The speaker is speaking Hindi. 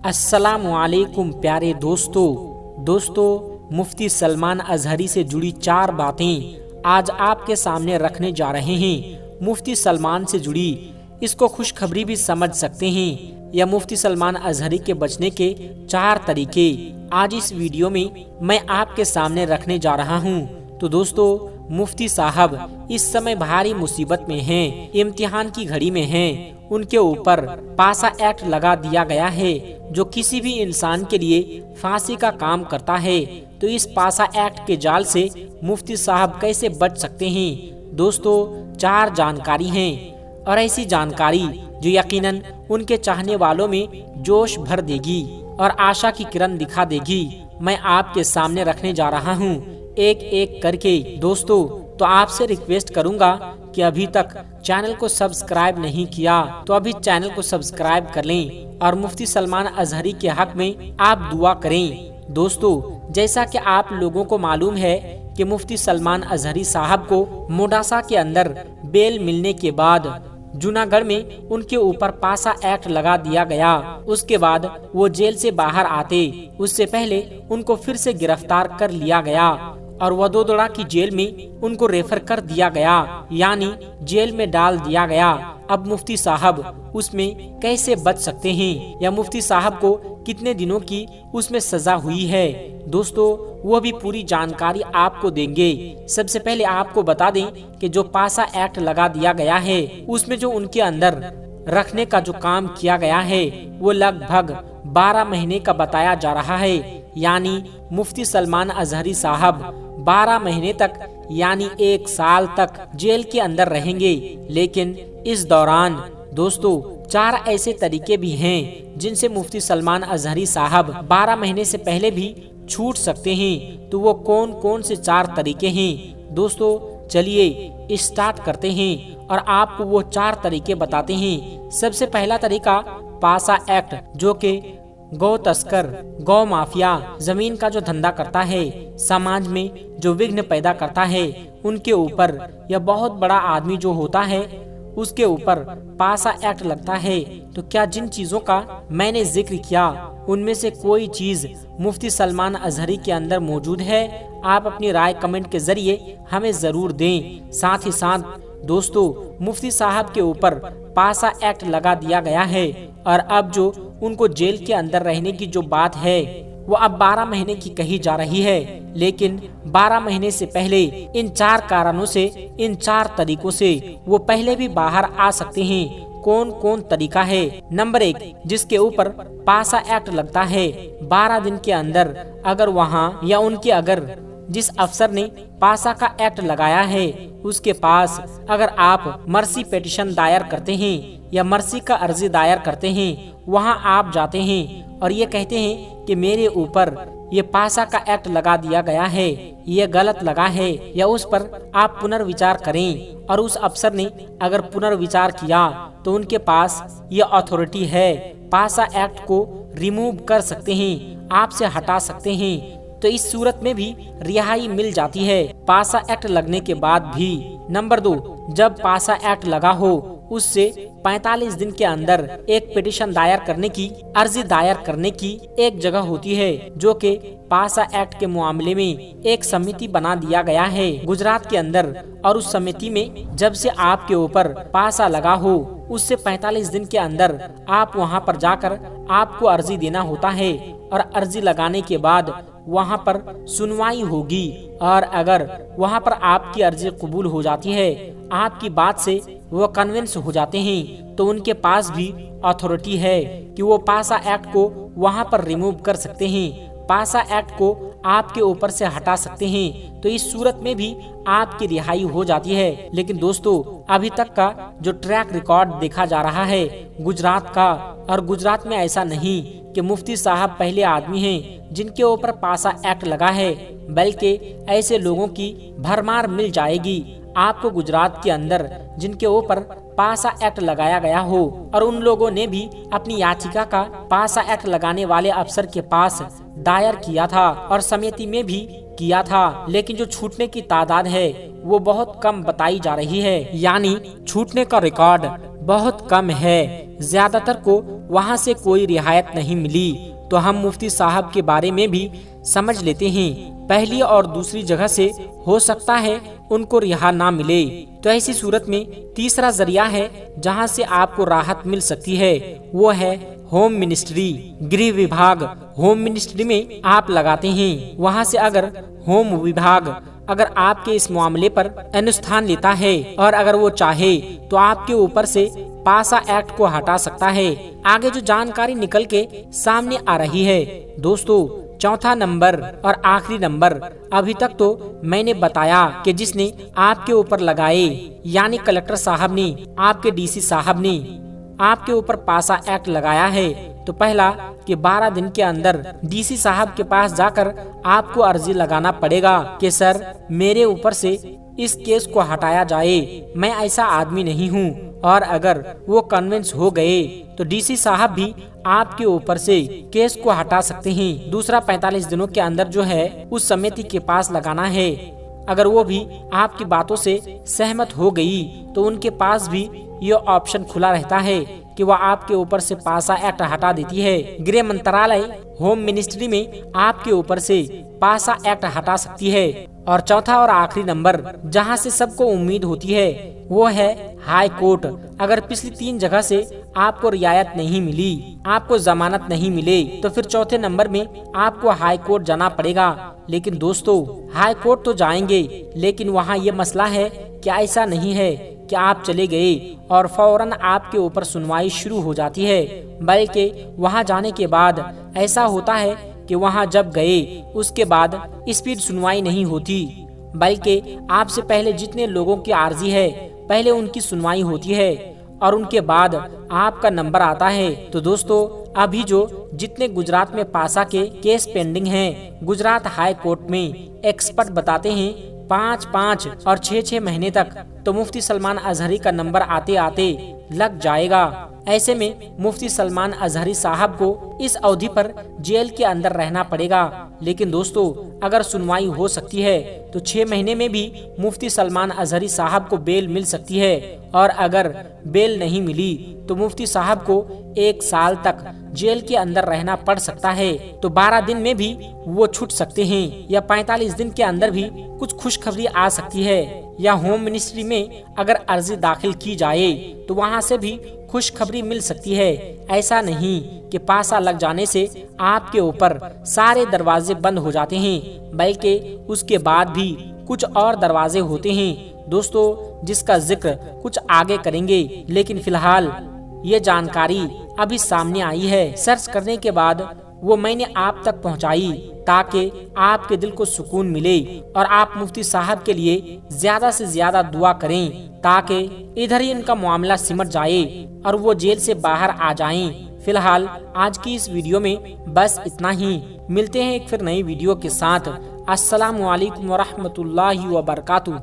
अस्सलामुअलैकुम प्यारे दोस्तों, मुफ्ती सलमान अजहरी से जुड़ी 4 बातें आज आपके सामने रखने जा रहे हैं। मुफ्ती सलमान से जुड़ी इसको खुशखबरी भी समझ सकते हैं या मुफ्ती सलमान अजहरी के बचने के 4 तरीके आज इस वीडियो में मैं आपके सामने रखने जा रहा हूं। तो दोस्तों, मुफ्ती साहब इस समय भारी मुसीबत में हैं, इम्तिहान की घड़ी में हैं। उनके ऊपर पासा एक्ट लगा दिया गया है जो किसी भी इंसान के लिए फांसी का काम करता है। तो इस पासा एक्ट के जाल से मुफ्ती साहब कैसे बच सकते हैं? दोस्तों, 4 जानकारी हैं और ऐसी जानकारी जो यकीनन उनके चाहने वालों में जोश भर देगी और आशा की किरण दिखा देगी। मैं आपके सामने रखने जा रहा हूँ एक एक करके। दोस्तों, तो आपसे रिक्वेस्ट करूंगा कि अभी तक चैनल को सब्सक्राइब नहीं किया तो अभी चैनल को सब्सक्राइब कर लें और मुफ्ती सलमान अजहरी के हक में आप दुआ करें। दोस्तों, जैसा कि आप लोगों को मालूम है कि मुफ्ती सलमान अजहरी साहब को मोडासा के अंदर बेल मिलने के बाद जूनागढ़ में उनके ऊपर पासा एक्ट लगा दिया गया। उसके बाद वो जेल से बाहर आते उससे पहले उनको फिर से गिरफ्तार कर लिया गया और वडोदरा की जेल में उनको रेफर कर दिया गया, यानी जेल में डाल दिया गया। अब मुफ्ती साहब उसमें कैसे बच सकते हैं या मुफ्ती साहब को कितने दिनों की उसमें सजा हुई है? दोस्तों, वो भी पूरी जानकारी आपको देंगे। सबसे पहले आपको बता दें कि जो पासा एक्ट लगा दिया गया है उसमें जो उनके अंदर रखने का जो काम किया गया है वो लगभग 12 महीने का बताया जा रहा है, यानी मुफ्ती सलमान अजहरी साहब 12 महीने तक यानी 1 साल तक जेल के अंदर रहेंगे। लेकिन इस दौरान दोस्तों 4 ऐसे तरीके भी हैं जिनसे मुफ्ती सलमान अजहरी साहब 12 महीने से पहले भी छूट सकते हैं। तो वो कौन कौन से 4 तरीके हैं? दोस्तों, चलिए स्टार्ट करते हैं और आपको वो 4 तरीके बताते हैं। सबसे पहला तरीका पासा एक्ट, जो कि गौ तस्कर, गौ माफिया, जमीन का जो धंधा करता है, समाज में जो विघ्न पैदा करता है, उनके ऊपर या बहुत बड़ा आदमी जो होता है उसके ऊपर पासा एक्ट लगता है। तो क्या जिन चीजों का मैंने जिक्र किया उनमें से कोई चीज मुफ्ती सलमान अजहरी के अंदर मौजूद है? आप अपनी राय कमेंट के जरिए हमें जरूर दें। साथ ही साथ दोस्तों, मुफ्ती साहब के ऊपर पासा एक्ट लगा दिया गया है और अब जो उनको जेल के अंदर रहने की जो बात है वो अब 12 महीने की कही जा रही है। लेकिन 12 महीने से पहले इन 4 कारणों से, इन 4 तरीकों से वो पहले भी बाहर आ सकते हैं। कौन कौन तरीका है? नंबर 1, जिसके ऊपर पासा एक्ट लगता है 12 दिन के अंदर अगर वहाँ या उनके अगर जिस अफसर ने पासा का एक्ट लगाया है उसके पास अगर आप मर्सी पिटीशन दायर करते हैं या मर्सी का अर्जी दायर करते हैं, वहां आप जाते हैं और ये कहते हैं कि मेरे ऊपर ये पासा का एक्ट लगा दिया गया है, ये गलत लगा है, या उस पर आप पुनर्विचार करें और उस अफसर ने अगर पुनर्विचार किया तो उनके पास ये अथॉरिटी है, पासा एक्ट को रिमूव कर सकते हैं, आपसे हटा सकते हैं। तो इस सूरत में भी रिहाई मिल जाती है पासा एक्ट लगने के बाद भी। नंबर 2, जब पासा एक्ट लगा हो उससे 45 दिन के अंदर एक पिटीशन दायर करने की, अर्जी दायर करने की एक जगह होती है जो कि पासा एक्ट के मामले में एक समिति बना दिया गया है गुजरात के अंदर। और उस समिति में जब से आपके ऊपर पासा लगा हो उससे 45 दिन के अंदर आप वहां पर जाकर आपको अर्जी देना होता है और अर्जी लगाने के बाद वहां पर सुनवाई होगी और अगर वहां पर आपकी अर्जी कबूल हो जाती है, आपकी बात से वो कन्विंस हो जाते हैं, तो उनके पास भी अथॉरिटी है कि वो पासा एक्ट को वहां पर रिमूव कर सकते हैं, पासा एक्ट को आपके ऊपर से हटा सकते हैं। तो इस सूरत में भी आपकी रिहाई हो जाती है। लेकिन दोस्तों, अभी तक का जो ट्रैक रिकॉर्ड देखा जा रहा है गुजरात का, और गुजरात में ऐसा नहीं कि मुफ्ती साहब पहले आदमी हैं जिनके ऊपर पासा एक्ट लगा है, बल्कि ऐसे लोगों की भरमार मिल जाएगी आपको गुजरात के अंदर जिनके ऊपर पासा एक्ट लगाया गया हो और उन लोगों ने भी अपनी याचिका का पासा एक्ट लगाने वाले अफसर के पास दायर किया था और समिति में भी किया था। लेकिन जो छूटने की तादाद है वो बहुत कम बताई जा रही है, यानी छूटने का रिकॉर्ड बहुत कम है, ज्यादातर को वहाँ से कोई रियायत नहीं मिली। तो हम मुफ्ती साहब के बारे में भी समझ लेते हैं। पहली और दूसरी जगह से हो सकता है उनको रिहा ना मिले, तो ऐसी सूरत में तीसरा जरिया है जहां से आपको राहत मिल सकती है, वो है होम मिनिस्ट्री, गृह विभाग। होम मिनिस्ट्री में आप लगाते हैं, वहां से अगर होम विभाग अगर आपके इस मामले पर अनुष्ठान लेता है और अगर वो चाहे तो आपके ऊपर से पासा एक्ट को हटा सकता है। आगे जो जानकारी निकल के सामने आ रही है दोस्तों, चौथा नंबर और आखिरी नंबर अभी तक तो मैंने बताया कि जिसने आपके ऊपर लगाए, यानी कलेक्टर साहब ने, आपके डीसी साहब ने आपके ऊपर पासा एक्ट लगाया है, तो पहला कि 12 दिन के अंदर डीसी साहब के पास जाकर आपको अर्जी लगाना पड़ेगा कि सर मेरे ऊपर से इस केस को हटाया जाए, मैं ऐसा आदमी नहीं हूँ। और अगर वो कन्विंस हो गए तो डीसी साहब भी आपके ऊपर से केस को हटा सकते हैं। दूसरा 45 दिनों के अंदर जो है उस समिति के पास लगाना है। अगर वो भी आपकी बातों से सहमत हो गई तो उनके पास भी ये ऑप्शन खुला रहता है कि वह आपके ऊपर से पासा एक्ट हटा देती है। गृह मंत्रालय होम मिनिस्ट्री में आपके ऊपर से पासा एक्ट हटा सकती है। और चौथा और आखिरी नंबर जहां से सबको उम्मीद होती है वो है हाई कोर्ट। अगर पिछली 3 जगह से आपको रियायत नहीं मिली, आपको जमानत नहीं मिले, तो फिर चौथे नंबर में आपको हाई कोर्ट जाना पड़ेगा। लेकिन दोस्तों हाई कोर्ट तो जाएंगे, लेकिन वहाँ ये मसला है कि ऐसा नहीं है कि आप चले गए और फौरन आपके ऊपर सुनवाई शुरू हो जाती है, बल्कि वहाँ जाने के बाद ऐसा होता है कि वहाँ जब गए उसके बाद स्पीड सुनवाई नहीं होती, बल्कि आपसे पहले जितने लोगों की अर्जी है पहले उनकी सुनवाई होती है और उनके बाद आपका नंबर आता है। तो दोस्तों अभी जो जितने गुजरात में पासा के केस पेंडिंग हैं, गुजरात हाई कोर्ट में एक्सपर्ट बताते हैं 5-5 और 6-6 महीने तक तो मुफ्ती सलमान अजहरी का नंबर आते आते लग जाएगा। ऐसे में मुफ्ती सलमान अजहरी साहब को इस अवधि पर जेल के अंदर रहना पड़ेगा। लेकिन दोस्तों अगर सुनवाई हो सकती है तो 6 महीने में भी मुफ्ती सलमान अजहरी साहब को बेल मिल सकती है, और अगर बेल नहीं मिली तो मुफ्ती साहब को 1 साल तक जेल के अंदर रहना पड़ सकता है। तो 12 दिन में भी वो छूट सकते हैं, या 45 दिन के अंदर भी कुछ खुशखबरी आ सकती है, या होम मिनिस्ट्री में अगर अर्जी दाखिल की जाए तो वहाँ से भी खुशखबरी मिल सकती है। ऐसा नहीं कि पासा लग जाने से आपके ऊपर सारे दरवाजे बंद हो जाते हैं, बल्कि उसके बाद भी कुछ और दरवाजे होते हैं दोस्तों, जिसका जिक्र कुछ आगे करेंगे। लेकिन फिलहाल ये जानकारी अभी सामने आई है, सर्च करने के बाद वो मैंने आप तक पहुंचाई ताकि आपके दिल को सुकून मिले और आप मुफ्ती साहब के लिए ज्यादा से ज्यादा दुआ करें ताकि इधर ही उनका मामला सिमट जाए और वो जेल से बाहर आ जाएं। फिलहाल आज की इस वीडियो में बस इतना ही। मिलते हैं एक फिर नई वीडियो के साथ। अस्सलामु अलैकुम वरहमतुल्लाहि वबरकातुहू।